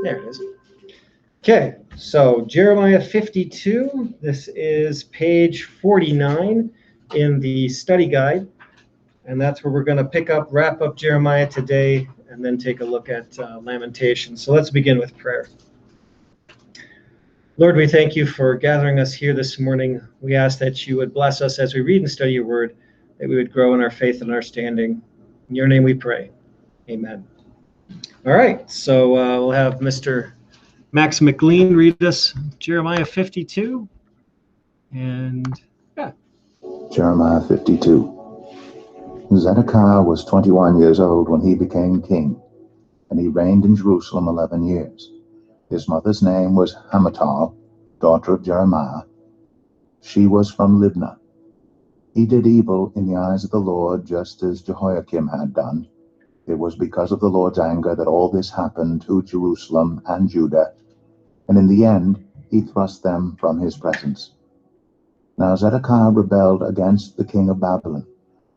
There it is. Okay, so Jeremiah 52, this is page 49 in the study guide, and that's where we're going to wrap up Jeremiah today, and then take a look at Lamentations. So let's begin with prayer. Lord, we thank you for gathering us here this morning. We ask that you would bless us as we read and study your word, that we would grow in our faith and understanding. In your name we pray. Amen. All right, so we'll have Mr. Max McLean read us Jeremiah 52. And yeah. Jeremiah 52. Zedekiah was 21 years old when he became king, and he reigned in Jerusalem 11 years. His mother's name was Hamutal, daughter of Jeremiah. She was from Libnah. He did evil in the eyes of the Lord, just as Jehoiakim had done. It was because of the Lord's anger that all this happened to Jerusalem and Judah, and in the end he thrust them from his presence. Now Zedekiah rebelled against the king of Babylon.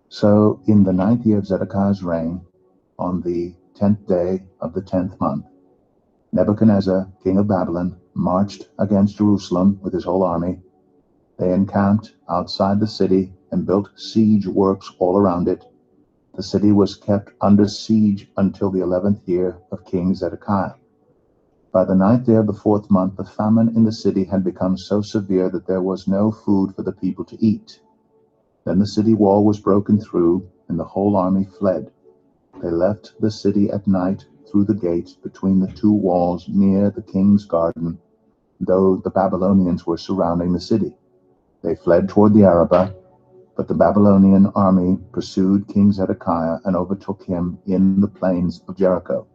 So in the 9th year of Zedekiah's reign, on the 10th day of the 10th month, Nebuchadnezzar, king of Babylon, marched against Jerusalem with his whole army. They encamped outside the city and built siege works all around it. The city was kept under siege until the 11th year of King Zedekiah. By the 9th day of the 4th month, the famine in the city had become so severe that there was no food for the people to eat. Then the city wall was broken through, and the whole army fled. They left the city at night through the gate between the two walls near the king's garden, though the Babylonians were surrounding the city. They fled toward the Arabah, but the Babylonian army pursued King Zedekiah and overtook him in the plains of Jericho.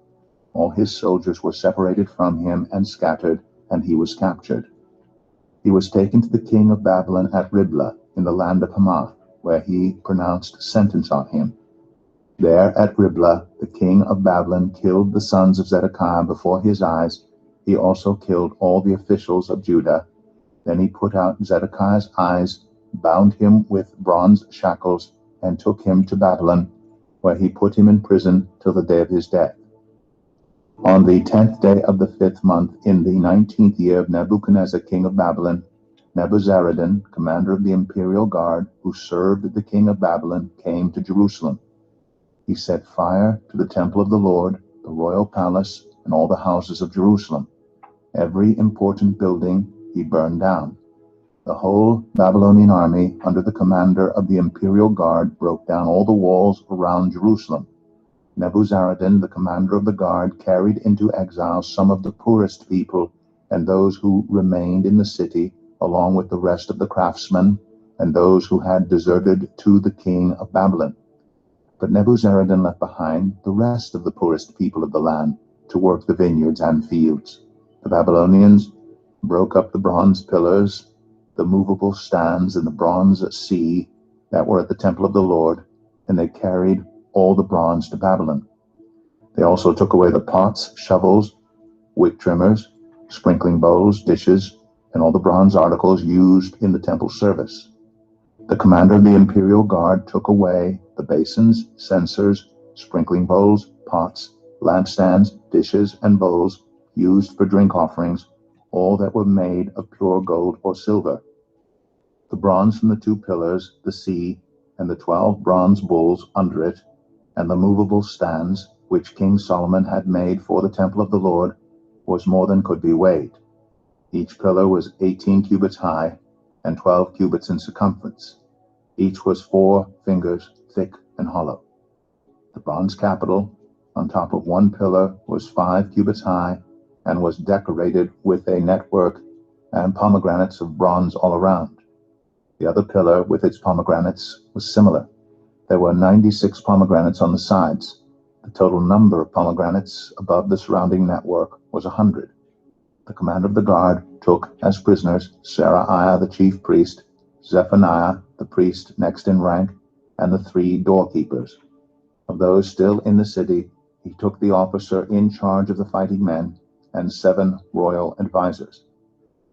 All his soldiers were separated from him and scattered, and he was captured. He was taken to the king of Babylon at Riblah in the land of Hamath, where he pronounced sentence on him. There at Riblah, the king of Babylon killed the sons of Zedekiah before his eyes. He also killed all the officials of Judah. Then he put out Zedekiah's eyes, bound him with bronze shackles, and took him to Babylon, where he put him in prison till the day of his death. On the 10th day of the 5th month, in the 19th year of Nebuchadnezzar, king of Babylon, Nebuzaradan, commander of the imperial guard, who served the king of Babylon, came to Jerusalem. He set fire to the temple of the Lord, the royal palace, and all the houses of Jerusalem. Every important building he burned down. The whole Babylonian army, under the commander of the imperial guard, broke down all the walls around Jerusalem. Nebuzaradan, the commander of the guard, carried into exile some of the poorest people and those who remained in the city, along with the rest of the craftsmen and those who had deserted to the king of Babylon. But Nebuzaradan left behind the rest of the poorest people of the land to work the vineyards and fields. The Babylonians broke up the bronze pillars, the movable stands, and the bronze sea that were at the temple of the Lord, and they carried all the bronze to Babylon. They also took away the pots, shovels, wick trimmers, sprinkling bowls, dishes, and all the bronze articles used in the temple service. The commander of the imperial guard took away the basins, censers, sprinkling bowls, pots, lampstands, dishes, and bowls used for drink offerings, all that were made of pure gold or silver. The bronze from the 2 pillars, the sea, and the 12 bronze bulls under it, and the movable stands, which King Solomon had made for the temple of the Lord, was more than could be weighed. Each pillar was 18 cubits high and 12 cubits in circumference. Each was 4 fingers thick and hollow. The bronze capital on top of one pillar was 5 cubits high and was decorated with a network and pomegranates of bronze all around. The other pillar with its pomegranates was similar. There were 96 pomegranates on the sides. The total number of pomegranates above the surrounding network was 100. The commander of the guard took as prisoners Seraiah the chief priest, Zephaniah the priest next in rank, and the 3 doorkeepers. Of those still in the city, he took the officer in charge of the fighting men and 7 royal advisors.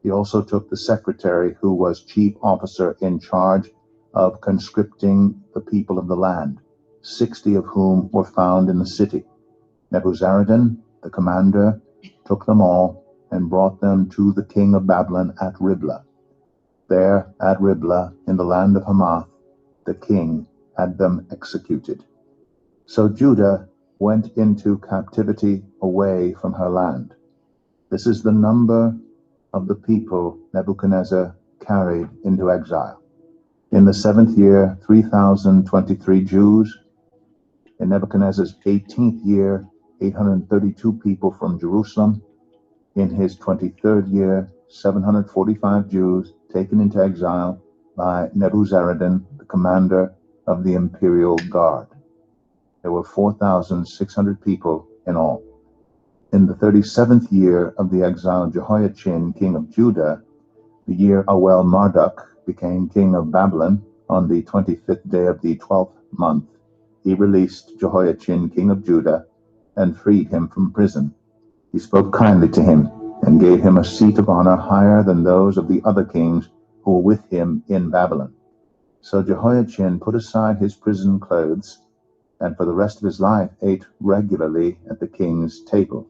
He also took the secretary, who was chief officer in charge of conscripting the people of the land, 60 of whom were found in the city. Nebuzaradan, the commander, took them all and brought them to the king of Babylon at Riblah. There at Riblah, in the land of Hamath, the king had them executed. So Judah went into captivity away from her land. This is the number of the people Nebuchadnezzar carried into exile. In the 7th year, 3,023 Jews. In Nebuchadnezzar's 18th year, 832 people from Jerusalem. In his 23rd year, 745 Jews taken into exile by Nebuzaradan, the commander of the imperial guard. There were 4,600 people in all. In the 37th year of the exile of Jehoiachin, king of Judah, the year Awel Marduk became king of Babylon, on the 25th day of the 12th month, he released Jehoiachin, king of Judah, and freed him from prison. He spoke kindly to him and gave him a seat of honor higher than those of the other kings who were with him in Babylon. So Jehoiachin put aside his prison clothes, and for the rest of his life ate regularly at the king's table.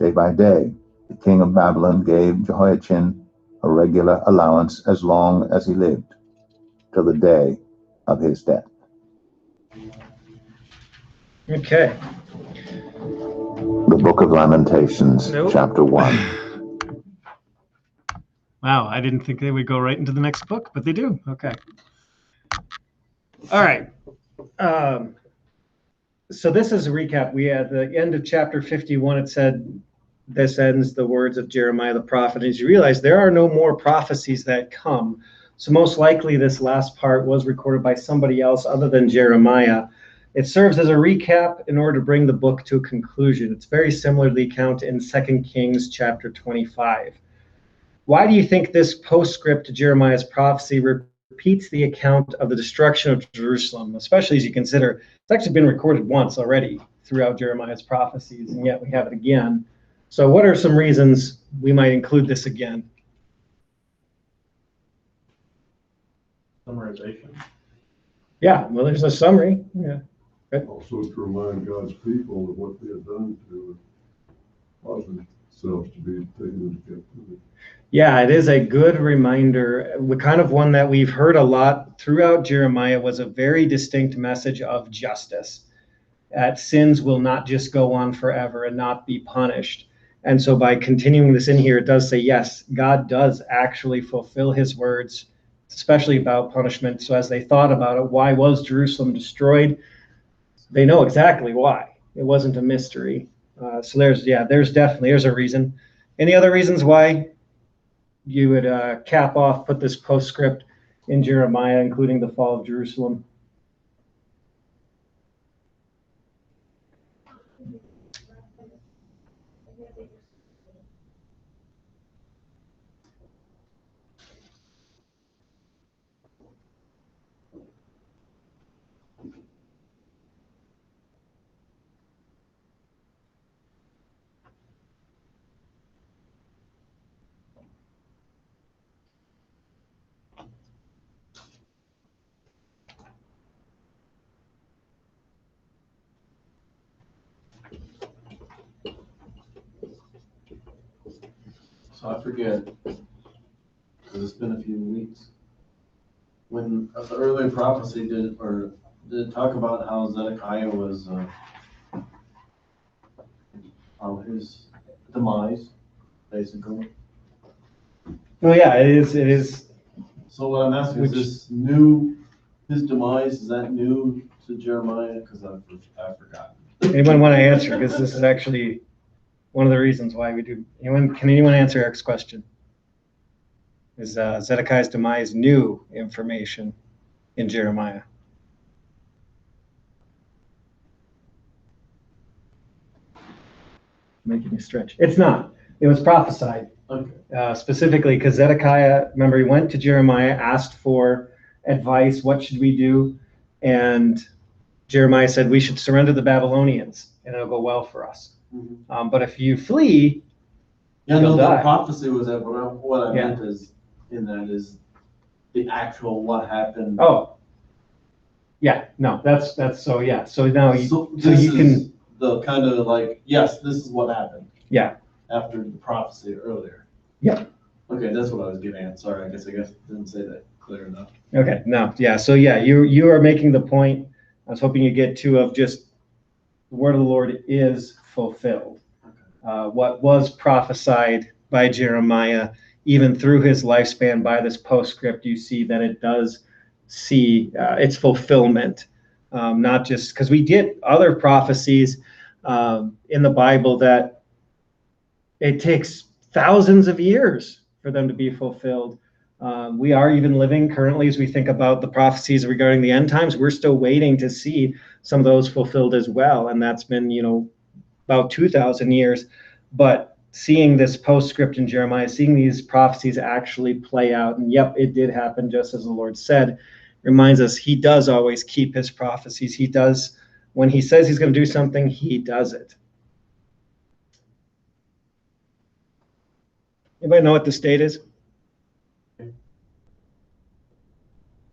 Day by day, the king of Babylon gave Jehoiachin a regular allowance as long as he lived, till the day of his death. Okay. The Book of Lamentations, Chapter 1. Wow, I didn't think they would go right into the next book, but they do. Okay. All right. So this is a recap. We at the end of chapter 51, it said, this ends the words of Jeremiah the prophet. As you realize, there are no more prophecies that come. So most likely this last part was recorded by somebody else other than Jeremiah. It serves as a recap in order to bring the book to a conclusion. It's very similar to the account in 2 Kings chapter 25. Why do you think this postscript to Jeremiah's prophecy repeats the account of the destruction of Jerusalem, especially as you consider it's actually been recorded once already throughout Jeremiah's prophecies, and yet we have it again? So what are some reasons we might include this again? Summarization. Yeah, well, there's a summary. Yeah. Also to remind God's people of what they have done to cause themselves to be taken into captivity. Yeah, it is a good reminder. The kind of one that we've heard a lot throughout Jeremiah was a very distinct message of justice. That sins will not just go on forever and not be punished. And so by continuing this in here, it does say, yes, God does actually fulfill his words, especially about punishment. So as they thought about it, why was Jerusalem destroyed? They know exactly why. It wasn't a mystery. So there's a reason. Any other reasons why you would cap off, put this postscript in Jeremiah, including the fall of Jerusalem? So I forget, because it's been a few weeks. When the earlier prophecy did it talk about how Zedekiah was his demise, basically? Well, yeah, it is. So what I'm asking is this new, his demise, is that new to Jeremiah? Because I forgot. Anyone want to answer? Because this is actually one of the reasons why we do. Can anyone answer Eric's question? Is Zedekiah's demise new information in Jeremiah? Making me stretch. It's not. It was prophesied. Okay. Specifically because Zedekiah, remember, he went to Jeremiah, asked for advice. What should we do? And Jeremiah said, we should surrender the Babylonians and it'll go well for us. Mm-hmm. But if you flee, yeah, you'll die. The prophecy was that, but what I meant is the actual what happened. Oh, yeah, no, that's so yeah. So now So you can. the kind of like, yes, this is what happened. Yeah. After the prophecy earlier. Yeah. Okay, that's what I was getting at. Sorry, I guess didn't say that clear enough. Okay, no, yeah. So yeah, you are making the point I was hoping you get to of just the word of the Lord is fulfilled. What was prophesied by Jeremiah, even through his lifespan, by this postscript, you see that it does see its fulfillment. Not just because we get other prophecies in the Bible that it takes thousands of years for them to be fulfilled. We are even living currently, as we think about the prophecies regarding the end times, we're still waiting to see some of those fulfilled as well. And that's been, about 2,000 years. But seeing this postscript in Jeremiah, seeing these prophecies actually play out, and yep, it did happen just as the Lord said, reminds us he does always keep his prophecies. He does, when he says he's going to do something, he does it. Anybody know what this date is?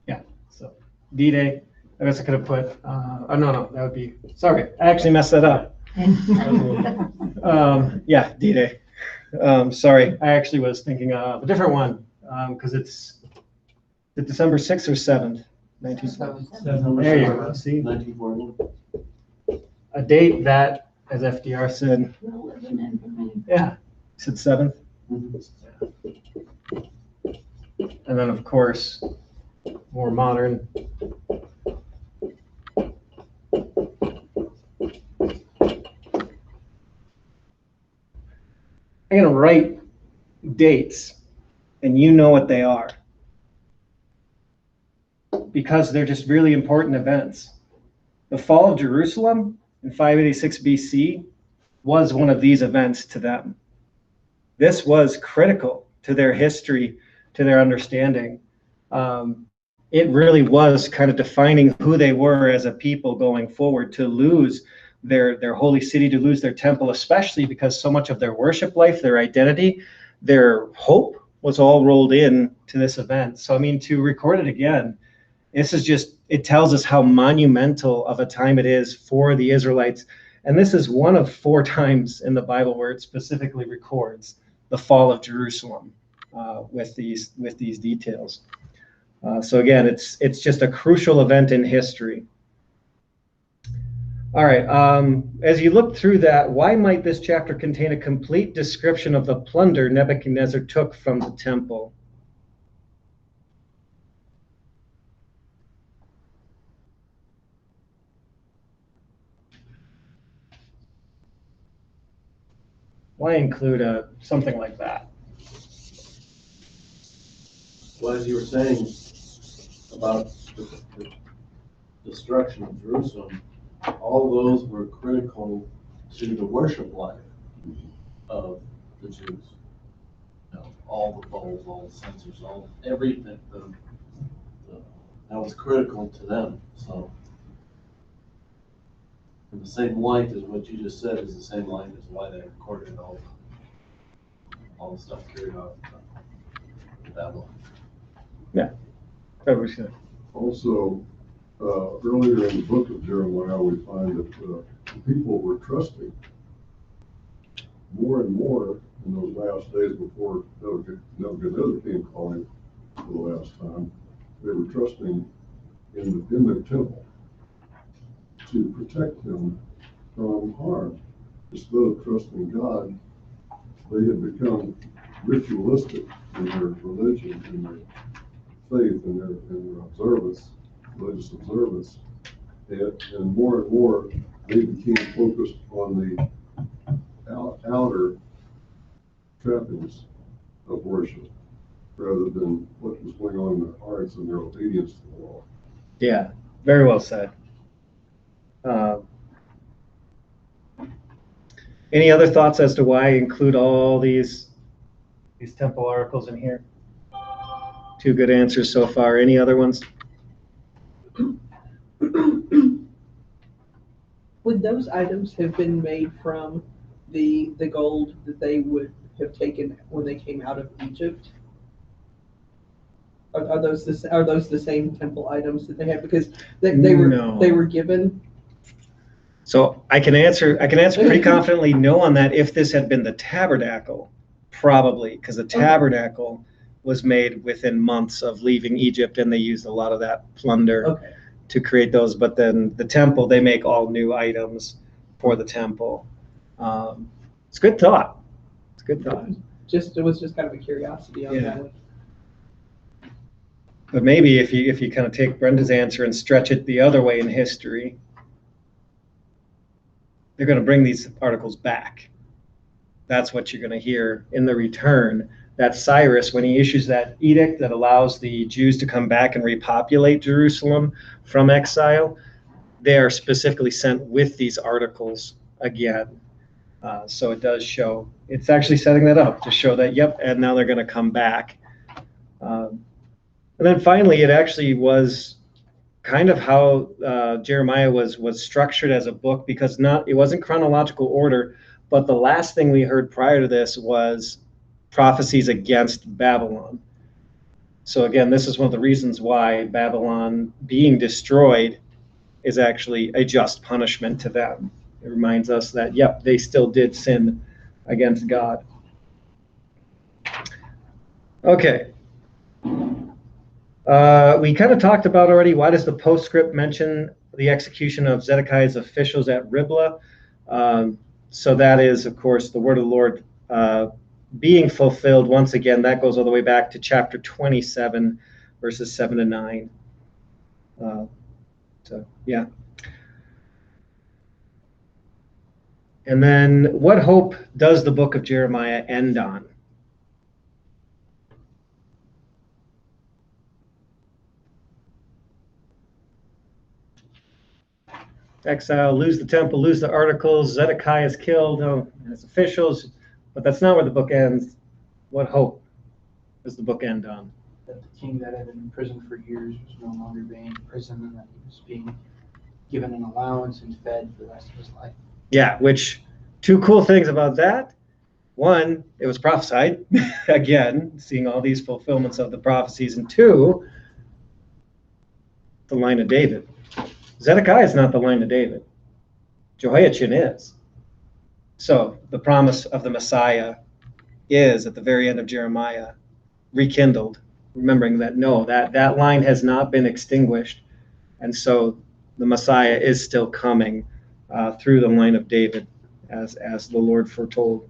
Yeah, so D-Day. I guess I could have put, oh, no, that would be, sorry, I actually messed that up. Yeah, D-Day. Sorry, I actually was thinking of a different one because it's the December 6th or 7th, 1940. There you go. See, 1941. a date that, as FDR said, yeah, he said 7th. And then, of course, more modern. I'm going to write dates, and you know what they are, because they're just really important events. The fall of Jerusalem in 586 BC was one of these events to them. This was critical to their history, to their understanding. It really was kind of defining who they were as a people going forward. To lose their holy city, to lose their temple, especially because so much of their worship life, their identity, their hope was all rolled in to this event. So, I mean, to record it again, this is just, it tells us how monumental of a time it is for the Israelites. And this is one of 4 times in the Bible where it specifically records the fall of Jerusalem with these details. So again, it's just a crucial event in history. All right, as you look through that, why might this chapter contain a complete description of the plunder Nebuchadnezzar took from the temple? Why include something like that? Well, as you were saying about the destruction of Jerusalem, all those were critical to the worship life of the Jews. All the bowls, all the censers, everything, that was critical to them. So, in the same light as what you just said is the same light as why they recorded all the stuff carried out in Babylon. Yeah, that was good. Also, earlier in the book of Jeremiah, we find that the people were trusting more and more in those last days before Nebuchadnezzar came calling for the last time. They were trusting in their temple to protect them from harm. Instead of trusting God, they had become ritualistic in their religion, in their faith, in their observance, religious observance. And more, they became focused on the outer trappings of worship rather than what was going on in their hearts and their obedience to the law. Yeah, very well said. Any other thoughts as to why I include all these temple articles in here? 2 good answers so far. Any other ones? Would those items have been made from the gold that they would have taken when they came out of Egypt? Are those the same temple items that they had? Because they No. were given. So I can answer pretty confidently no on that. If this had been the tabernacle, probably, because the tabernacle was made within months of leaving Egypt, and they used a lot of that plunder to create those. But then the temple, they make all new items for the temple. It's good thought. It's good thought. It was just kind of a curiosity on that one. But maybe if you kind of take Brenda's answer and stretch it the other way in history, they're going to bring these articles back. That's what you're going to hear in the return. That Cyrus, when he issues that edict that allows the Jews to come back and repopulate Jerusalem from exile, they are specifically sent with these articles again. So it does show, it's actually setting that up to show that, yep, and now they're going to come back. And then finally, it actually was kind of how Jeremiah was structured as a book, because it wasn't chronological order, but the last thing we heard prior to this was prophecies against Babylon. So again, this is one of the reasons why Babylon being destroyed is actually a just punishment to them. It reminds us that, yep, they still did sin against God. Okay. We kind of talked about already, why does the postscript mention the execution of Zedekiah's officials at Riblah? So that is, of course, the word of the Lord being fulfilled once again. That goes all the way back to chapter 27, verses 7 to 9. So, yeah. And then what hope does the book of Jeremiah end on? Exile, lose the temple, lose the articles, Zedekiah is killed, and his officials, but that's not where the book ends. What hope does the book end on? That the king that had been in prison for years was no longer being in prison, and that he was being given an allowance and fed for the rest of his life. Yeah, which, two cool things about that. One, it was prophesied, again, seeing all these fulfillments of the prophecies. And two, the line of David. Zedekiah is not the line of David. Jehoiachin is. So the promise of the Messiah is, at the very end of Jeremiah, rekindled, remembering that no, that line has not been extinguished. And so the Messiah is still coming through the line of David, as the Lord foretold.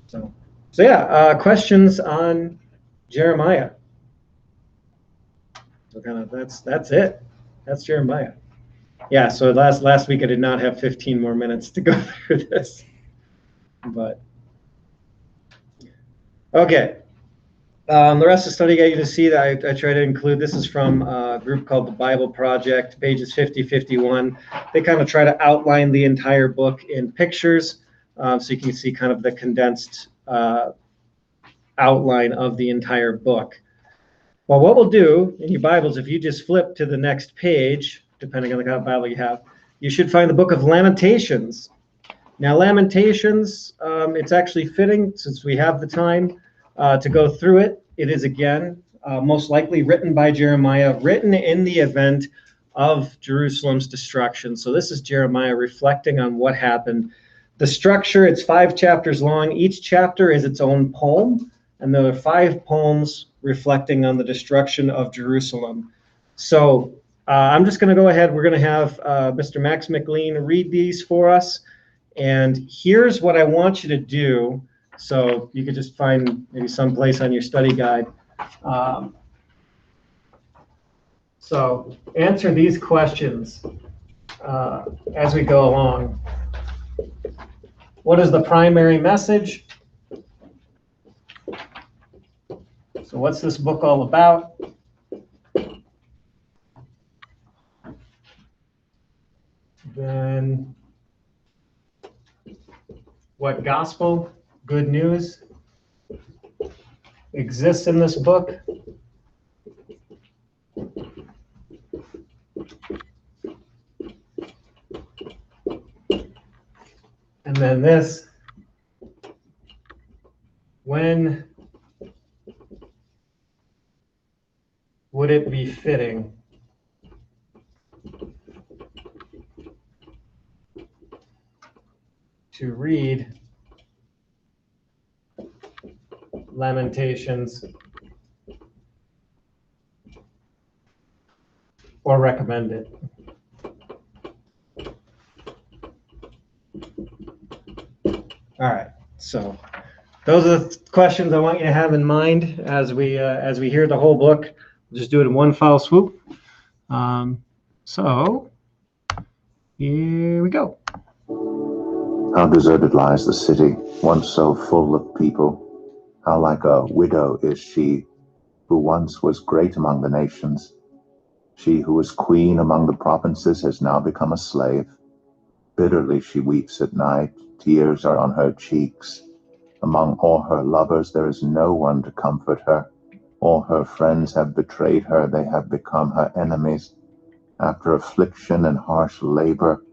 So yeah, questions on Jeremiah? So kind of that's it. That's Jeremiah. Yeah, so last week I did not have 15 more minutes to go through this. But okay. The rest of the study guide you to see that I try to include. This is from a group called the Bible Project, pages 50-51. They kind of try to outline the entire book in pictures, so you can see kind of the condensed outline of the entire book. Well, what we'll do in your Bibles, if you just flip to the next page, depending on the kind of Bible you have, you should find the book of Lamentations. Now, Lamentations, it's actually fitting, since we have the time to go through it. It is, again, most likely written by Jeremiah, written in the event of Jerusalem's destruction. So this is Jeremiah reflecting on what happened. The structure, it's 5 chapters long. Each chapter is its own poem, and there are 5 poems reflecting on the destruction of Jerusalem. So I'm just going to go ahead. We're going to have Mr. Max McLean read these for us. And here's what I want you to do. So you could just find maybe someplace on your study guide. So answer these questions as we go along. What is the primary message? So what's this book all about? Then what gospel, good news, exists in this book? And then this, when would it be fitting to read Lamentations or recommend it? All right, so those are the questions I want you to have in mind as we hear the whole book. We'll just do it in one foul swoop. So here we go. How deserted lies the city, once so full of people. How like a widow is she, who once was great among the nations. She who was queen among the provinces has now become a slave. Bitterly she weeps at night, tears are on her cheeks. Among all her lovers there is no one to comfort her. All her friends have betrayed her, they have become her enemies. After affliction and harsh labor,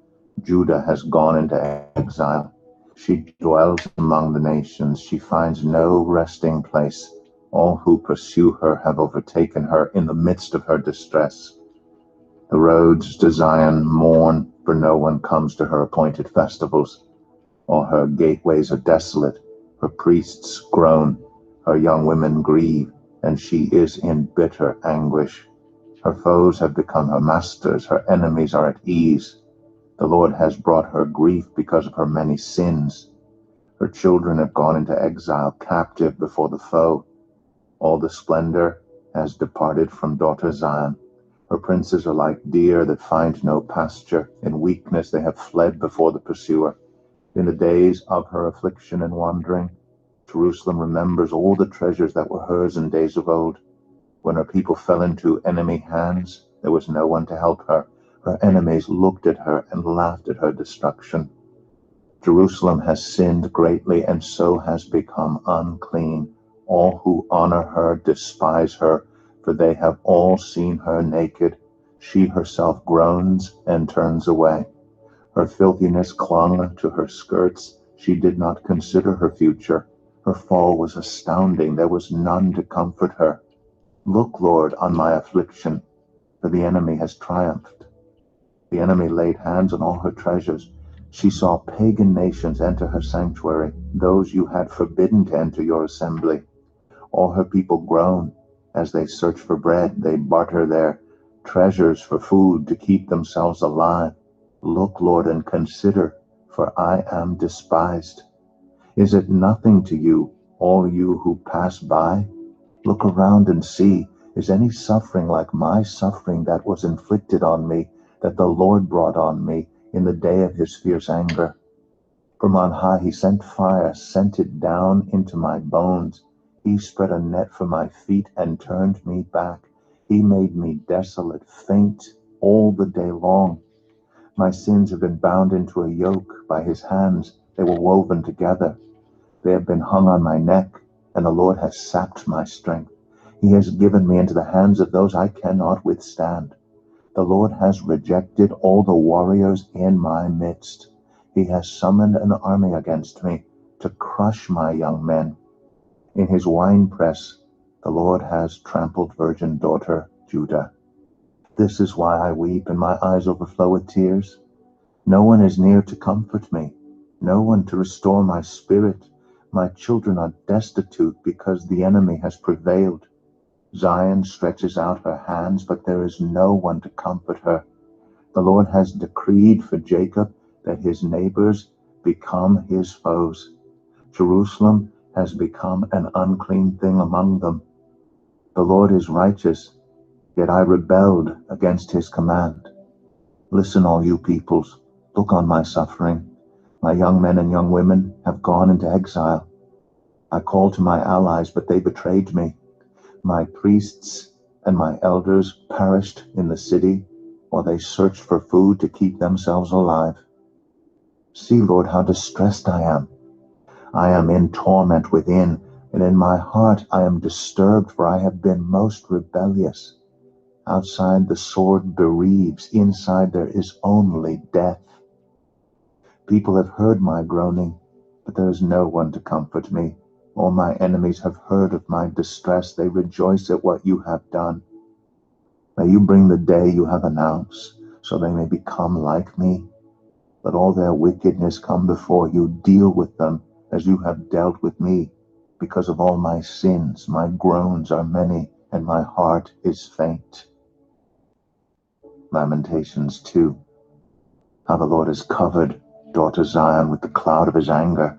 Judah has gone into exile. She dwells among the nations, she finds no resting place. All who pursue her have overtaken her in the midst of her distress. The roads to Zion mourn, for no one comes to her appointed festivals. All her gateways are desolate, her priests groan, her young women grieve, and she is in bitter anguish. Her foes have become her masters, her enemies are at ease. The Lord has brought her grief because of her many sins. Her children have gone into exile, captive before the foe. All the splendor has departed from daughter Zion. Her princes are like deer that find no pasture. In weakness they have fled before the pursuer. In the days of her affliction and wandering, Jerusalem remembers all the treasures that were hers in days of old. When her people fell into enemy hands, there was no one to help her. Her enemies looked at her and laughed at her destruction. Jerusalem has sinned greatly and so has become unclean. All who honor her despise her, for they have all seen her naked. She herself groans and turns away. Her filthiness clung to her skirts. She did not consider her future. Her fall was astounding. There was none to comfort her. Look, Lord, on my affliction, for the enemy has triumphed. The enemy laid hands on all her treasures. She saw pagan nations enter her sanctuary, those you had forbidden to enter your assembly. All her people groan as they search for bread. They barter their treasures for food to keep themselves alive. Look, Lord, and consider, for I am despised. Is it nothing to you, all you who pass by? Look around and see, is any suffering like my suffering that was inflicted on me, that the Lord brought on me in the day of his fierce anger? From on high he sent fire, sent it down into my bones. He spread a net for my feet and turned me back. He made me desolate, faint all the day long. My sins have been bound into a yoke by his hands. They were woven together. They have been hung on my neck, and the Lord has sapped my strength. He has given me into the hands of those I cannot withstand. The Lord has rejected all the warriors in my midst. He has summoned an army against me to crush my young men. In his winepress, the Lord has trampled virgin daughter Judah. This is why I weep and my eyes overflow with tears. No one is near to comfort me, no one to restore my spirit. My children are destitute because the enemy has prevailed. Zion stretches out her hands, but there is no one to comfort her. The Lord has decreed for Jacob that his neighbors become his foes. Jerusalem has become an unclean thing among them. The Lord is righteous, yet I rebelled against his command. Listen, all you peoples, look on my suffering. My young men and young women have gone into exile. I called to my allies, but they betrayed me. My priests and my elders perished in the city, while they searched for food to keep themselves alive. See, Lord, how distressed I am. I am in torment within, and in my heart I am disturbed, for I have been most rebellious. Outside the sword bereaves, inside there is only death. People have heard my groaning, but there is no one to comfort me. All my enemies have heard of my distress. They rejoice at what you have done. May you bring the day you have announced, so they may become like me. Let all their wickedness come before you. Deal with them as you have dealt with me. Because of all my sins, my groans are many, and my heart is faint. Lamentations 2. How the Lord has covered daughter Zion with the cloud of his anger.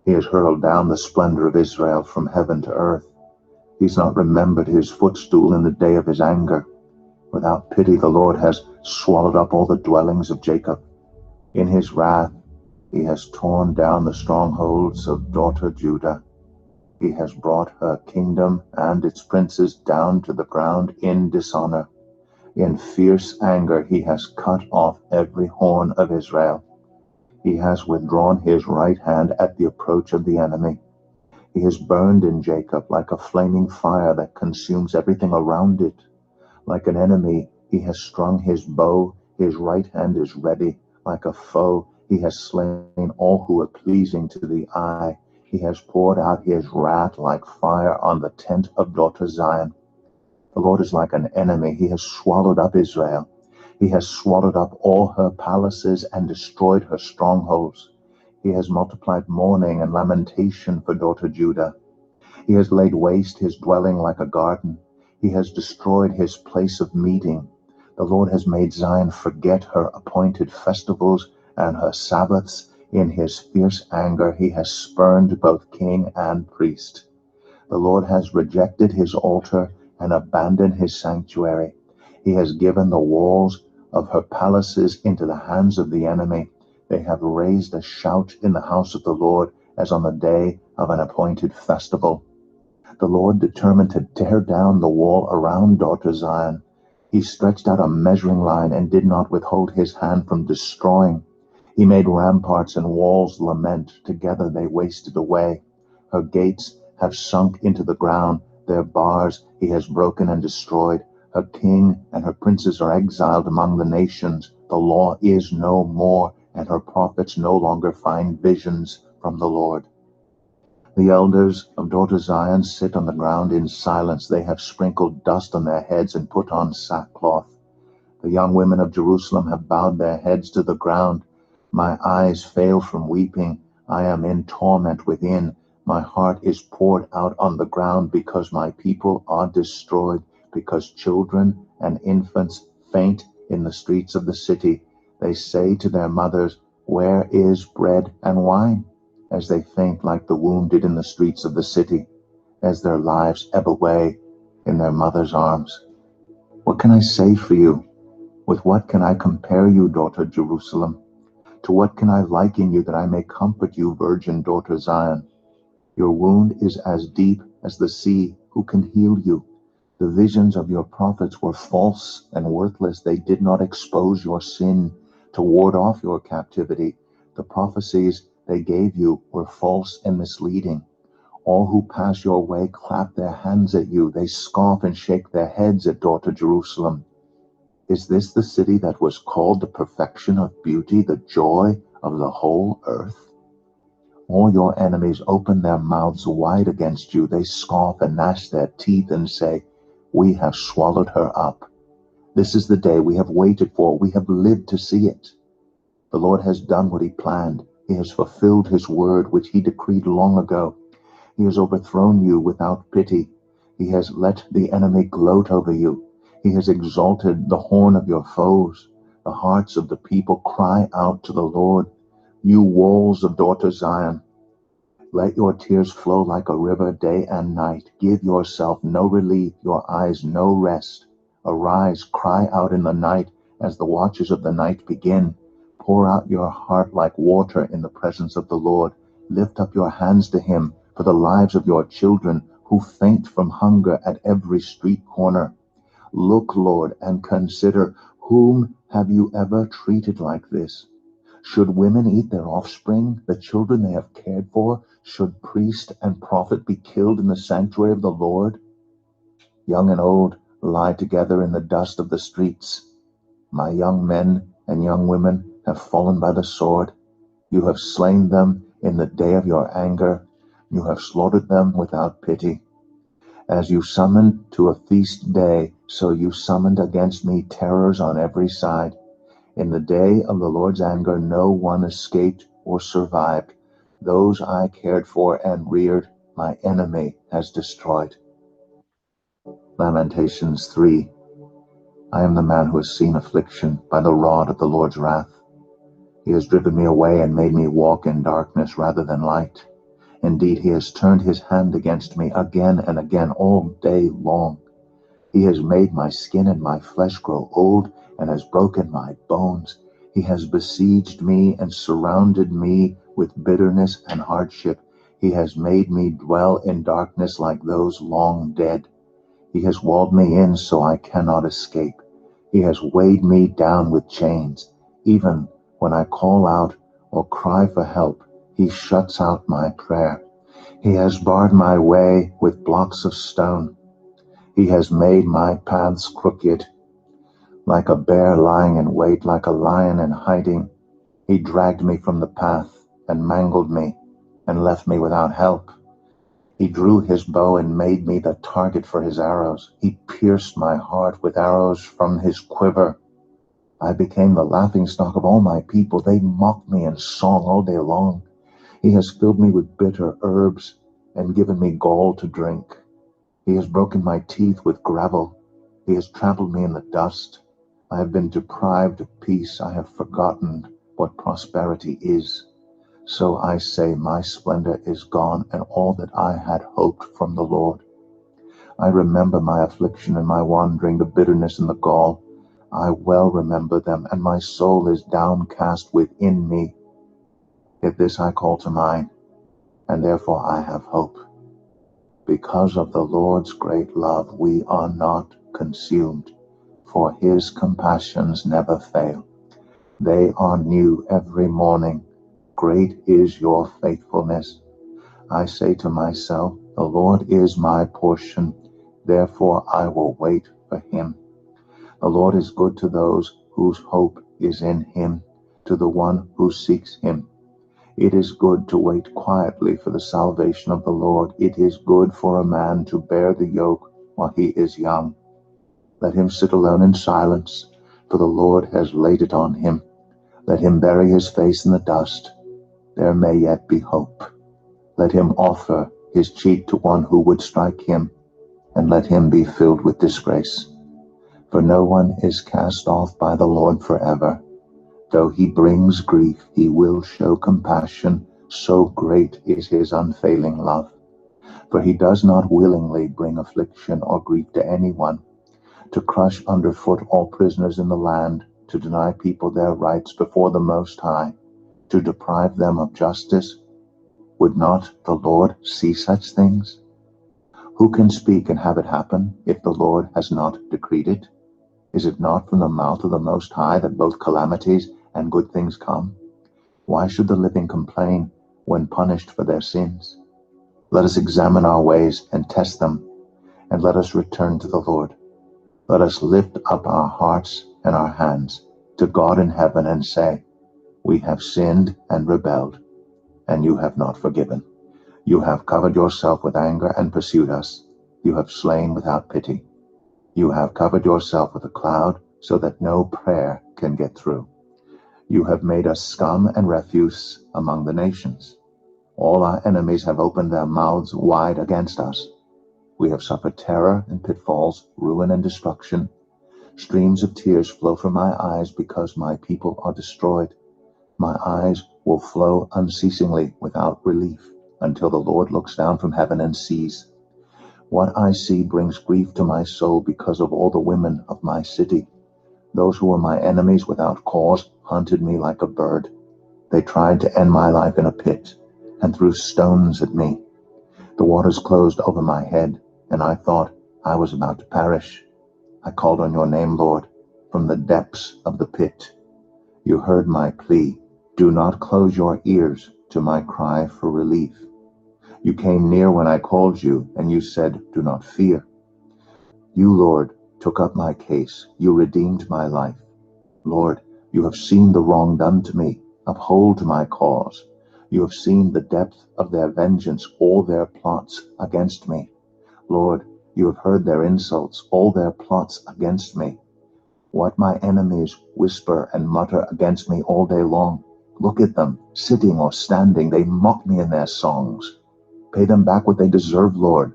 He has hurled down the splendor of Israel from heaven to earth. He's not remembered his footstool in the day of his anger. Without pity, the Lord has swallowed up all the dwellings of Jacob. In his wrath, he has torn down the strongholds of daughter Judah. He has brought her kingdom and its princes down to the ground in dishonor. In fierce anger, he has cut off every horn of Israel. He has withdrawn his right hand at the approach of the enemy. He has burned in Jacob like a flaming fire that consumes everything around it. Like an enemy, he has strung his bow. His right hand is ready. Like a foe, he has slain all who are pleasing to the eye. He has poured out his wrath like fire on the tent of daughter Zion. The Lord is like an enemy. He has swallowed up Israel. He has swallowed up all her palaces and destroyed her strongholds. He has multiplied mourning and lamentation for daughter Judah. He has laid waste his dwelling like a garden. He has destroyed his place of meeting. The Lord has made Zion forget her appointed festivals and her Sabbaths. In his fierce anger, he has spurned both king and priest. The Lord has rejected his altar and abandoned his sanctuary. He has given the walls of her palaces into the hands of the enemy. They have raised a shout in the house of the Lord as on the day of an appointed festival. The Lord determined to tear down the wall around daughter Zion. He stretched out a measuring line and did not withhold his hand from destroying. He made ramparts and walls lament. Together they wasted away. Her gates have sunk into the ground. Their bars he has broken and destroyed. Her king and her princes are exiled among the nations. The law is no more, and her prophets no longer find visions from the Lord. The elders of daughter Zion sit on the ground in silence. They have sprinkled dust on their heads and put on sackcloth. The young women of Jerusalem have bowed their heads to the ground. My eyes fail from weeping. I am in torment within. My heart is poured out on the ground because my people are destroyed, because children and infants faint in the streets of the city. They say to their mothers, "Where is bread and wine?" as they faint like the wounded in the streets of the city, as their lives ebb away in their mother's arms. What can I say for you? With what can I compare you, daughter Jerusalem? To what can I liken you that I may comfort you, virgin daughter Zion? Your wound is as deep as the sea. Who can heal you? The visions of your prophets were false and worthless. They did not expose your sin to ward off your captivity. The prophecies they gave you were false and misleading. All who pass your way clap their hands at you. They scoff and shake their heads at daughter Jerusalem. Is this the city that was called the perfection of beauty, the joy of the whole earth? All your enemies open their mouths wide against you. They scoff and gnash their teeth and say, "We have swallowed her up." This is the day we have waited for. We have lived to see it. The Lord has done what he planned. He has fulfilled his word, which he decreed long ago. He has overthrown you without pity. He has let the enemy gloat over you. He has exalted the horn of your foes. The hearts of the people cry out to the Lord. You walls of daughter Zion, let your tears flow like a river day and night. Give yourself no relief, your eyes no rest. Arise, cry out in the night as the watches of the night begin. Pour out your heart like water in the presence of the Lord. Lift up your hands to him for the lives of your children who faint from hunger at every street corner. Look, Lord, and consider, whom have you ever treated like this? Should women eat their offspring, the children they have cared for? Should priest and prophet be killed in the sanctuary of the Lord? Young and old lie together in the dust of the streets. My young men and young women have fallen by the sword. You have slain them in the day of your anger. You have slaughtered them without pity. As you summoned to a feast day, so you summoned against me terrors on every side. In the day of the Lord's anger, no one escaped or survived. Those I cared for and reared, my enemy has destroyed. Lamentations 3. I am the man who has seen affliction by the rod of the Lord's wrath. He has driven me away and made me walk in darkness rather than light. Indeed, he has turned his hand against me again and again all day long. He has made my skin and my flesh grow old and has broken my bones. He has besieged me and surrounded me with bitterness and hardship. He has made me dwell in darkness like those long dead. He has walled me in so I cannot escape. He has weighed me down with chains. Even when I call out or cry for help, he shuts out my prayer. He has barred my way with blocks of stone. He has made my paths crooked. Like a bear lying in wait, like a lion in hiding, he dragged me from the path and mangled me and left me without help. He drew his bow and made me the target for his arrows. He pierced my heart with arrows from his quiver. I became the laughingstock of all my people. They mocked me in song all day long. He has filled me with bitter herbs and given me gall to drink. He has broken my teeth with gravel. He has trampled me in the dust. I have been deprived of peace. I have forgotten what prosperity is. So I say, my splendor is gone, and all that I had hoped from the Lord. I remember my affliction and my wandering, the bitterness and the gall. I well remember them, and my soul is downcast within me. Yet this I call to mind, and therefore I have hope. Because of the Lord's great love, we are not consumed, for his compassions never fail. They are new every morning. Great is your faithfulness. I say to myself, the Lord is my portion, therefore I will wait for him. The Lord is good to those whose hope is in him, to the one who seeks him. It is good to wait quietly for the salvation of the Lord. It is good for a man to bear the yoke while he is young. Let him sit alone in silence, for the Lord has laid it on him. Let him bury his face in the dust. There may yet be hope. Let him offer his cheek to one who would strike him, and let him be filled with disgrace. For no one is cast off by the Lord forever. Though he brings grief, he will show compassion. So great is his unfailing love. For he does not willingly bring affliction or grief to anyone, to crush underfoot all prisoners in the land, to deny people their rights before the Most High, to deprive them of justice. Would not the Lord see such things? Who can speak and have it happen if the Lord has not decreed it? Is it not from the mouth of the Most High that both calamities and good things come? Why should the living complain when punished for their sins? Let us examine our ways and test them, and let us return to the Lord. Let us lift up our hearts and our hands to God in heaven and say, we have sinned and rebelled, and you have not forgiven. You have covered yourself with anger and pursued us. You have slain without pity. You have covered yourself with a cloud so that no prayer can get through. You have made us scum and refuse among the nations. All our enemies have opened their mouths wide against us. We have suffered terror and pitfalls, ruin and destruction. Streams of tears flow from my eyes because my people are destroyed. My eyes will flow unceasingly without relief until the Lord looks down from heaven and sees. What I see brings grief to my soul because of all the women of my city. Those who were my enemies without cause hunted me like a bird. They tried to end my life in a pit and threw stones at me. The waters closed over my head, and I thought I was about to perish. I called on your name, Lord, from the depths of the pit. You heard my plea. Do not close your ears to my cry for relief. You came near when I called you, and you said, do not fear. You, Lord, took up my case. You redeemed my life. Lord, you have seen the wrong done to me. Uphold my cause. You have seen the depth of their vengeance, all their plots against me. Lord, you have heard their insults, all their plots against me. What my enemies whisper and mutter against me all day long. Look at them, sitting or standing. They mock me in their songs. Pay them back what they deserve, Lord,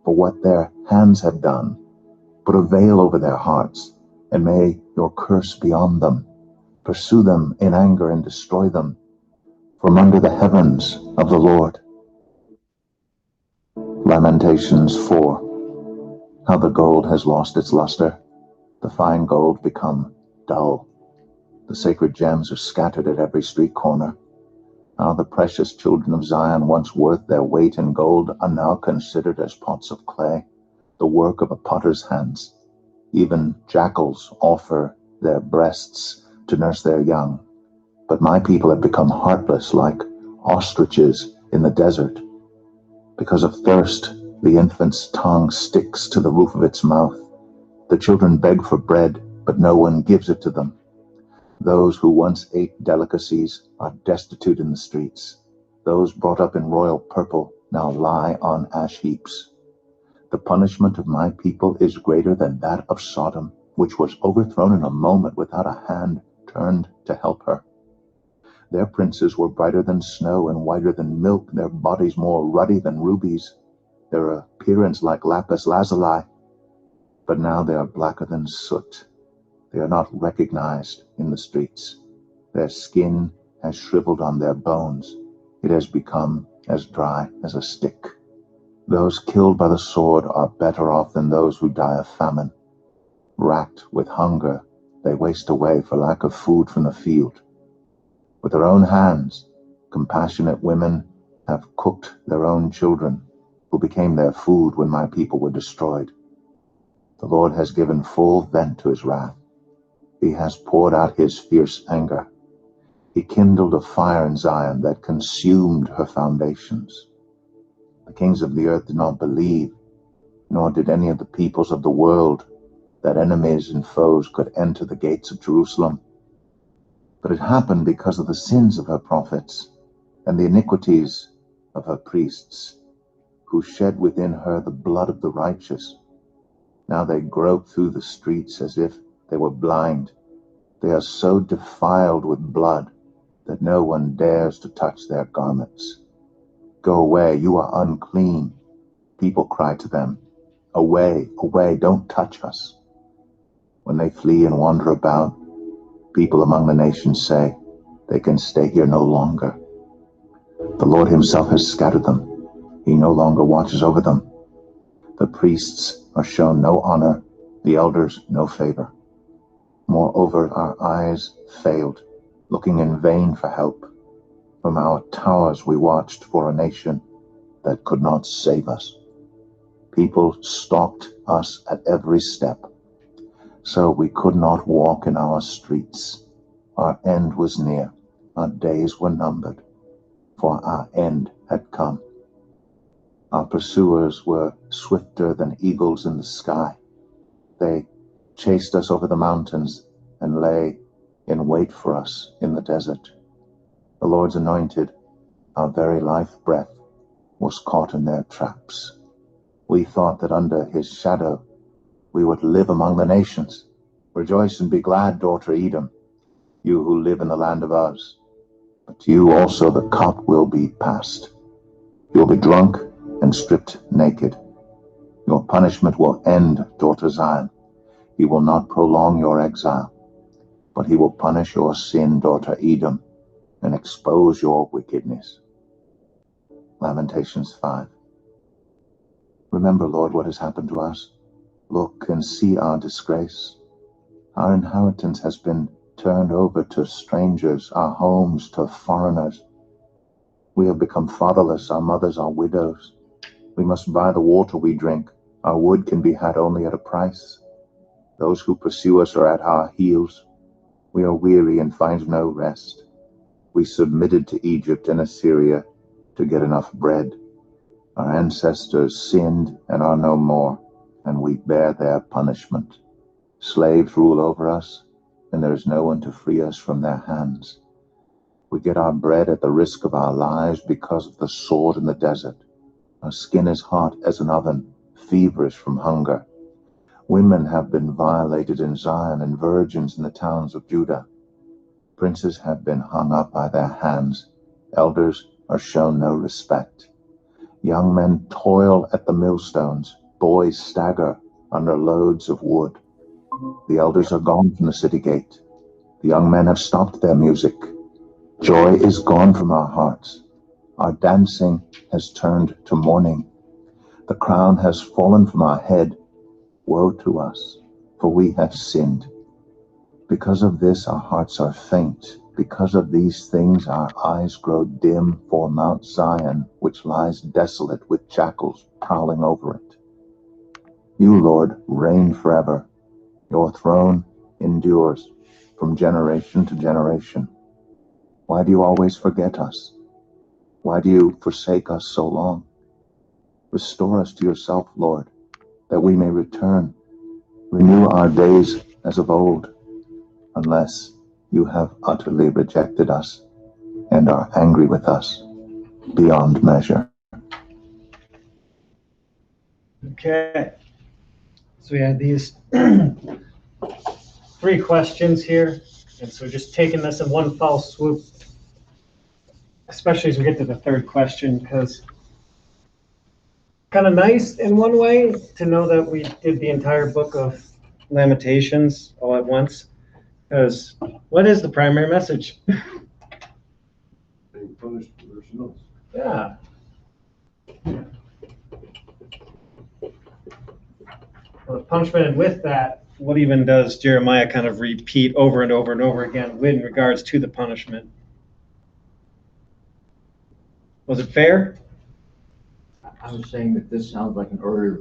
for what their hands have done. Put a veil over their hearts, and may your curse be on them. Pursue them in anger and destroy them from under the heavens of the Lord. Lamentations 4. How the gold has lost its luster, the fine gold become dull. The sacred gems are scattered at every street corner. How the precious children of Zion, once worth their weight in gold, are now considered as pots of clay, the work of a potter's hands. Even jackals offer their breasts to nurse their young. But my people have become heartless like ostriches in the desert. Because of thirst, the infant's tongue sticks to the roof of its mouth. The children beg for bread, but no one gives it to them. Those who once ate delicacies are destitute in the streets. Those brought up in royal purple now lie on ash heaps. The punishment of my people is greater than that of Sodom, which was overthrown in a moment without a hand turned to help her. Their princes were brighter than snow and whiter than milk, their bodies more ruddy than rubies, their appearance like lapis lazuli. But now they are blacker than soot. They are not recognized in the streets. Their skin has shriveled on their bones. It has become as dry as a stick. Those killed by the sword are better off than those who die of famine. Racked with hunger, they waste away for lack of food from the field. With their own hands, compassionate women have cooked their own children, who became their food when my people were destroyed. The Lord has given full vent to his wrath. He has poured out his fierce anger. He kindled a fire in Zion that consumed her foundations. The kings of the earth did not believe, nor did any of the peoples of the world, that enemies and foes could enter the gates of Jerusalem. But it happened because of the sins of her prophets and the iniquities of her priests, who shed within her the blood of the righteous. Now they grope through the streets as if they were blind. They are so defiled with blood that no one dares to touch their garments. Go away, you are unclean. People cry to them, away, away, don't touch us. When they flee and wander about, people among the nations say, they can stay here no longer. The Lord himself has scattered them. He no longer watches over them. The priests are shown no honor, the elders no favor. Moreover, our eyes failed, looking in vain for help. From our towers we watched for a nation that could not save us. People stalked us at every step, so we could not walk in our streets. Our end was near, our days were numbered, for our end had come. Our pursuers were swifter than eagles in the sky. They chased us over the mountains and lay in wait for us in the desert. The Lord's anointed, our very life breath, was caught in their traps. We thought that under his shadow we would live among the nations. Rejoice and be glad, daughter Edom, you who live in the land of Uz. But to you also the cup will be passed. You will be drunk and stripped naked. Your punishment will end, daughter Zion. He will not prolong your exile, but he will punish your sin, daughter Edom, and expose your wickedness. Lamentations 5. Remember, Lord, what has happened to us. Look and see our disgrace. Our inheritance has been turned over to strangers, our homes to foreigners. We have become fatherless, our mothers are widows. We must buy the water we drink. Our wood can be had only at a price. Those who pursue us are at our heels. We are weary and find no rest. We submitted to Egypt and Assyria to get enough bread. Our ancestors sinned and are no more, and we bear their punishment. Slaves rule over us, and there is no one to free us from their hands. We get our bread at the risk of our lives because of the sword in the desert. Our skin is hot as an oven, feverish from hunger. Women have been violated in Zion, and virgins in the towns of Judah. Princes have been hung up by their hands. Elders are shown no respect. Young men toil at the millstones. Boys stagger under loads of wood. The elders are gone from the city gate. The young men have stopped their music. Joy is gone from our hearts. Our dancing has turned to mourning. The crown has fallen from our head. Woe to us, for we have sinned. Because of this our hearts are faint. Because of these things our eyes grow dim for Mount Zion, which lies desolate with jackals prowling over it. You, Lord, reign forever. Your throne endures from generation to generation. Why do you always forget us? Why do you forsake us so long? Restore us to yourself, Lord, that we may return. Renew our days as of old, unless you have utterly rejected us and are angry with us beyond measure. Okay. So we had these 3 questions here, and so just taking this in one fell swoop, especially as we get to the 3rd question, because kind of nice in one way to know that we did the entire book of Lamentations all at once, because what is the primary message? Being punished for their sins. Yeah. Well, the punishment, and with that, what even does Jeremiah kind of repeat over and over and over again in regards to the punishment? Was it fair? I was saying that this sounds like an earlier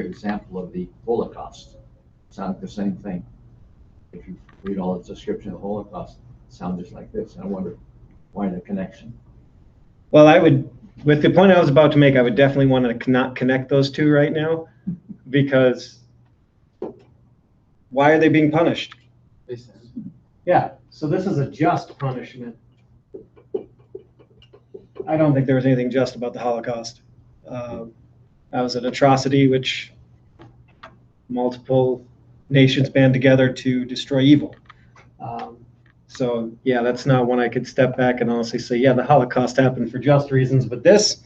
example of the Holocaust. It sounds like the same thing. If you read all the description of the Holocaust, it sounds just like this. And I wonder why the connection. Well, I would, with the point I was about to make, I would definitely want to not connect those two right now, because why are they being punished? Yeah, so this is a just punishment. I don't think there was anything just about the Holocaust. That was an atrocity which multiple nations band together to destroy evil. So yeah, that's not one I could step back and honestly say, yeah, the Holocaust happened for just reasons, but this,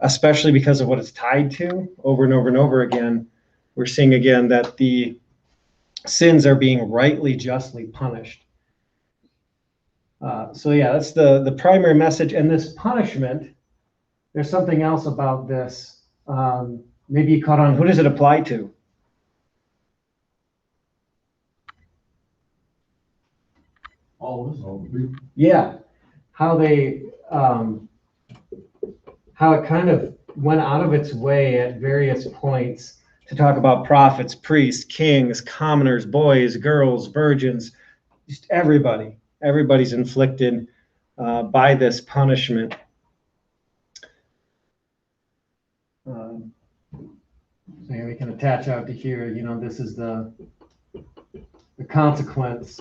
especially because of what it's tied to over and over and over again, we're seeing again that the sins are being rightly, justly punished. So yeah, that's the primary message. And this punishment, there's something else about this. Maybe you caught on, who does it apply to? All the people. Yeah, how they, how it kind of went out of its way at various points to talk about prophets, priests, kings, commoners, boys, girls, virgins, just everybody. Everybody's inflicted by this punishment. So here we can attach out to here, you know, this is the consequence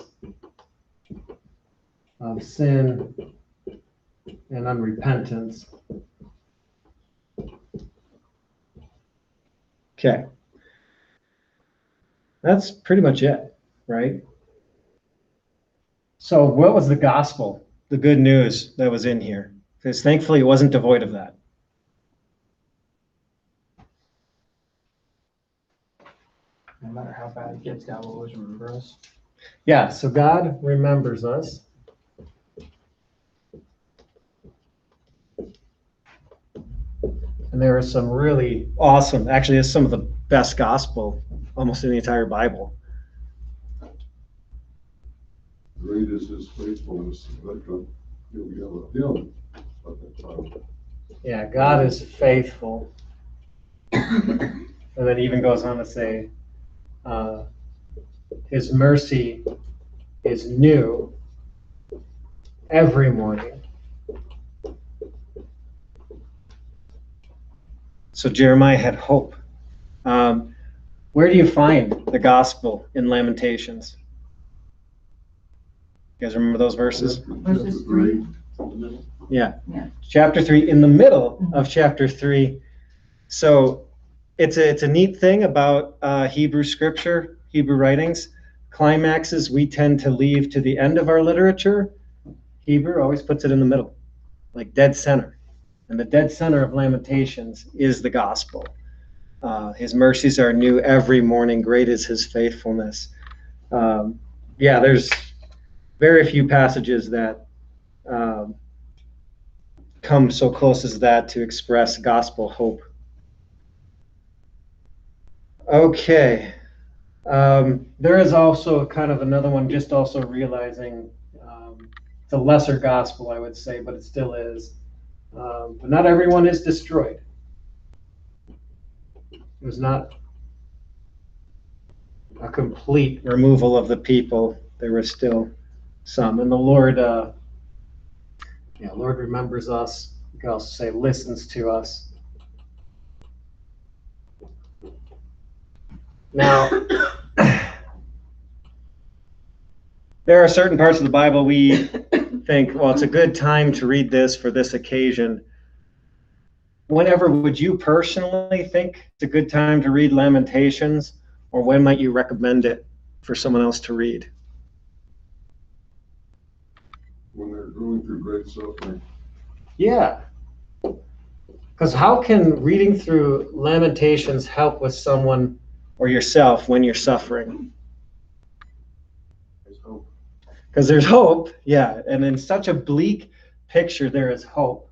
of sin and unrepentance. Okay. That's pretty much it, right? So what was the gospel, the good news that was in here? Because thankfully it wasn't devoid of that. No matter how bad it gets, God will always remember us. Yeah, so God remembers us. And there is some really awesome, actually it's some of the best gospel almost in the entire Bible. Great is his faithfulness. You'll yell at him at that time. Yeah, God is faithful. And then even goes on to say, his mercy is new every morning. So Jeremiah had hope. Where do you find the gospel in Lamentations? You guys remember those verses? Verses 3. Yeah. Yeah. Chapter 3, in the middle of chapter 3. So it's a neat thing about Hebrew scripture, Hebrew writings. Climaxes we tend to leave to the end of our literature. Hebrew always puts it in the middle, like dead center. And the dead center of Lamentations is the gospel. His mercies are new every morning. Great is his faithfulness. There's very few passages that come so close as that to express gospel hope. Okay. There is also kind of another one, just also realizing it's a lesser gospel, I would say, but it still is. But not everyone is destroyed. It was not a complete removal of the people. There were still some. And the Lord, Lord remembers us. You can also say listens to us. Now, there are certain parts of the Bible we think, well, it's a good time to read this for this occasion. Whenever would you personally think it's a good time to read Lamentations, or when might you recommend it for someone else to read? When they're going through great suffering. Yeah. Because how can reading through Lamentations help with someone or yourself when you're suffering? There's hope. Because there's hope, yeah. And in such a bleak picture, there is hope.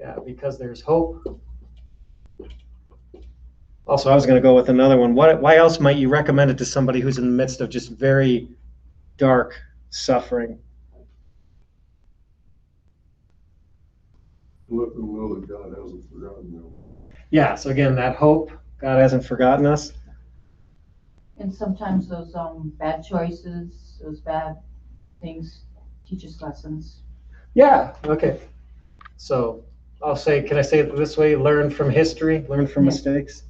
Yeah, because there's hope. Also, I was going to go with another one. Why else might you recommend it to somebody who's in the midst of just very dark suffering? Let them know that God hasn't forgotten them. Yeah, so again, that hope, God hasn't forgotten us. And sometimes those bad choices, those bad things teach us lessons. Yeah, okay. So I'll say, can I say it this way? Learn from history, learn from mistakes.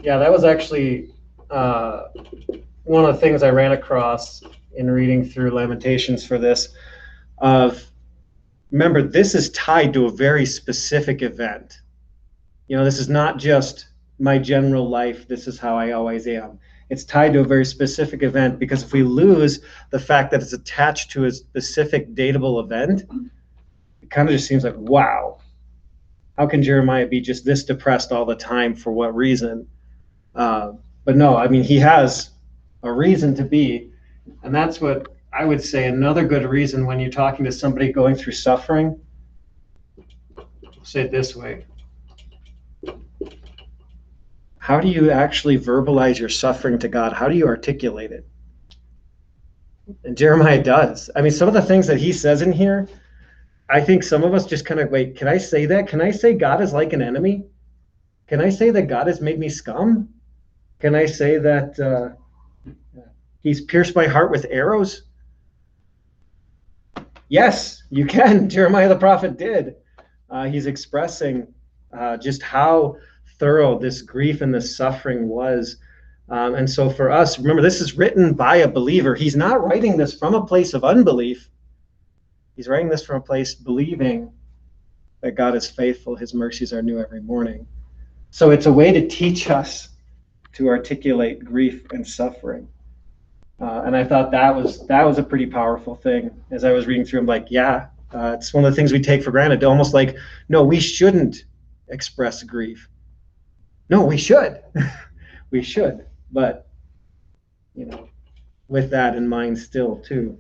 Yeah, that was actually one of the things I ran across in reading through Lamentations for this. Remember, this is tied to a very specific event. This is not just my general life, this is how I always am. It's tied to a very specific event, because if we lose the fact that it's attached to a specific datable event, it kind of just seems like, wow, how can Jeremiah be just this depressed all the time? For what reason? But no, I mean, he has a reason to be, and that's what I would say another good reason when you're talking to somebody going through suffering. I'll say it this way. How do you actually verbalize your suffering to God? How do you articulate it? And Jeremiah does. I mean, some of the things that he says in here, I think some of us just kind of, wait, can I say that? Can I say God is like an enemy? Can I say that God has made me scum? Can I say that he's pierced my heart with arrows? Yes, you can. Jeremiah the prophet did. He's expressing just how thorough this grief and this suffering was. And so for us, remember, this is written by a believer. He's not writing this from a place of unbelief. He's writing this from a place believing that God is faithful. His mercies are new every morning. So it's a way to teach us to articulate grief and suffering. And I thought that was a pretty powerful thing. As I was reading through, I'm like, yeah, it's one of the things we take for granted. Almost like, no, we shouldn't express grief. No, we should. We should. But, with that in mind still, too.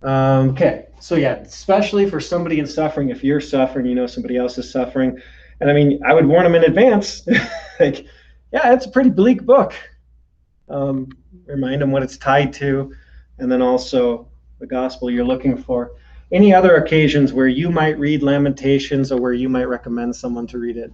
Okay, so yeah, especially for somebody in suffering, if you're suffering, somebody else is suffering. And I mean, I would warn them in advance. Like, yeah, it's a pretty bleak book. Remind them what it's tied to, and then also the gospel you're looking for. Any other occasions where you might read Lamentations or where you might recommend someone to read it?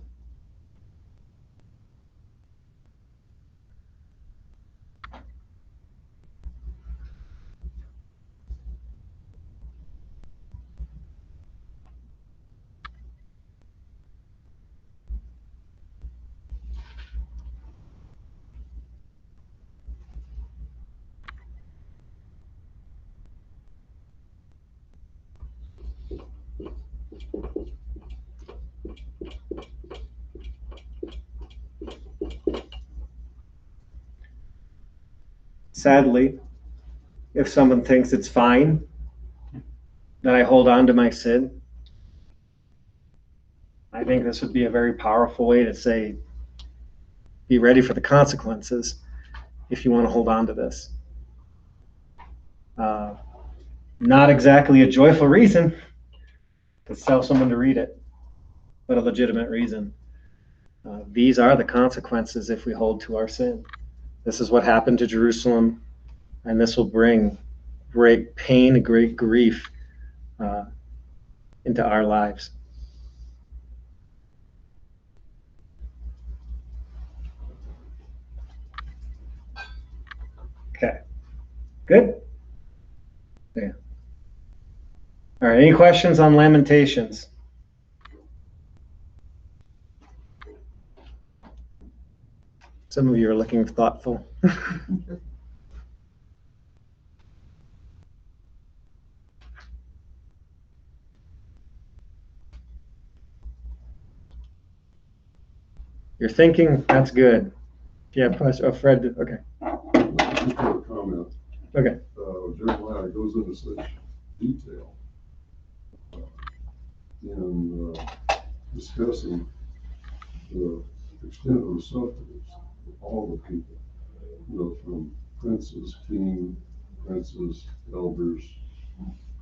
sadly, if someone thinks it's fine that I hold on to my sin, I think this would be a very powerful way to say, be ready for the consequences if you want to hold on to this. Not exactly a joyful reason to tell someone to read it, but a legitimate reason. These are the consequences if we hold to our sin. This is what happened to Jerusalem, and this will bring great pain, great grief into our lives. Okay, good? Yeah. All right, any questions on Lamentations? Some of you are looking thoughtful. You're thinking, that's good. Yeah, Fred, okay. Just a comment. Okay. Jeremiah goes into such detail in discussing the extent of the sufferings of all the people, from princes, king, princes, elders,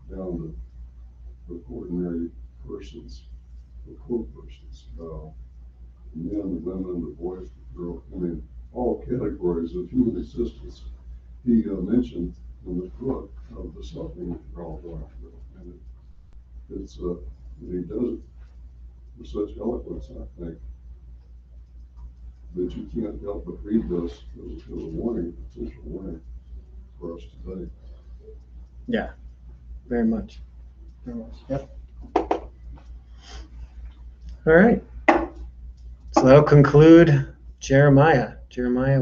down to the ordinary persons, the poor persons, the men, the women, the boys, the girls, all categories of human existence. He mentioned in the book of the suffering that we're all going through. And it's he does it with such eloquence, I think, that you can't help but read this as a warning, potential warning for us today. Yeah, very much. Very much. Yep. All right. So that'll conclude Jeremiah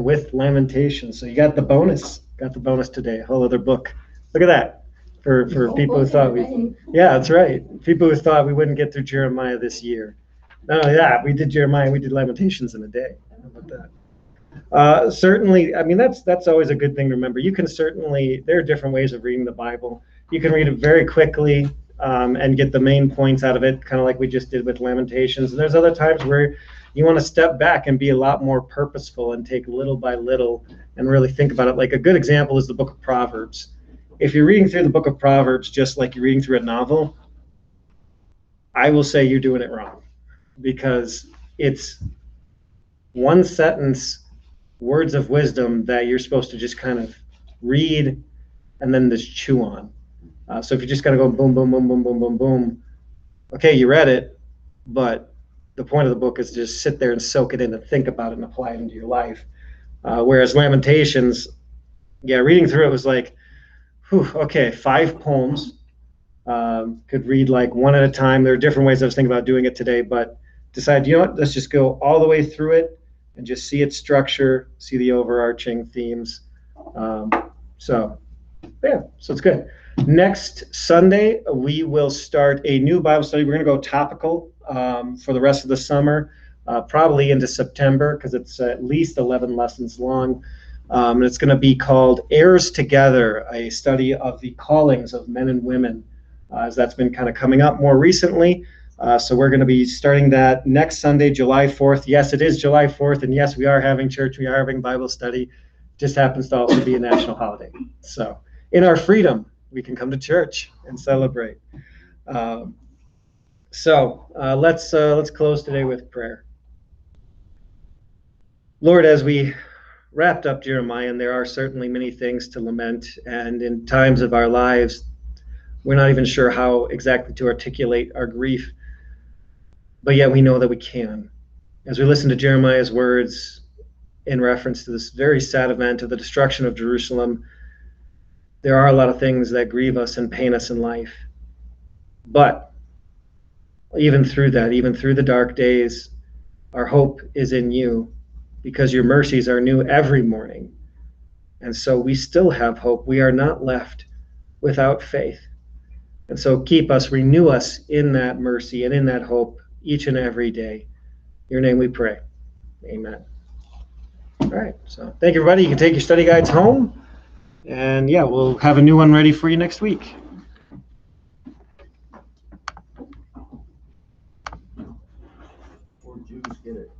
with Lamentations. So you got the bonus. Got the bonus today. A whole other book. Look at that. For people who thought yeah, that's right. People who thought we wouldn't get through Jeremiah this year. Not only that, we did Jeremiah, we did Lamentations in a day. How about that? Certainly, that's always a good thing to remember. You can certainly, there are different ways of reading the Bible. You can read it very quickly and get the main points out of it, kind of like we just did with Lamentations. And there's other times where you want to step back and be a lot more purposeful and take little by little and really think about it. Like a good example is the book of Proverbs. If you're reading through the book of Proverbs just like you're reading through a novel, I will say you're doing it wrong, because it's one sentence, words of wisdom that you're supposed to just kind of read and then just chew on. So if you just kind of go boom, boom, boom, boom, boom, boom, boom, okay, you read it, but the point of the book is just sit there and soak it in and think about it and apply it into your life. Whereas Lamentations, reading through it was like, okay, 5 poems. Could read like one at a time. There are different ways I was thinking about doing it today, but decided, let's just go all the way through it and just see its structure, see the overarching themes. So it's good. Next Sunday, we will start a new Bible study. We're going to go topical for the rest of the summer, probably into September, because it's at least 11 lessons long. And it's going to be called Heirs Together, a study of the callings of men and women, as that's been kind of coming up more recently. So we're going to be starting that next Sunday, July 4th. Yes, it is July 4th, and yes, we are having church, we are having Bible study. It just happens to also be a national holiday. So in our freedom, we can come to church and celebrate. So let's close today with prayer. Lord, as we wrapped up Jeremiah, and there are certainly many things to lament, and in times of our lives, we're not even sure how exactly to articulate our grief, but yet we know that we can. As we listen to Jeremiah's words in reference to this very sad event of the destruction of Jerusalem, there are a lot of things that grieve us and pain us in life. But even through that, even through the dark days, our hope is in you, because your mercies are new every morning. And so we still have hope. We are not left without faith. And so keep us, renew us in that mercy and in that hope each and every day. In your name we pray. Amen. All right. So thank you, everybody. You can take your study guides home. And yeah, we'll have a new one ready for you next week. Poor Jews get it.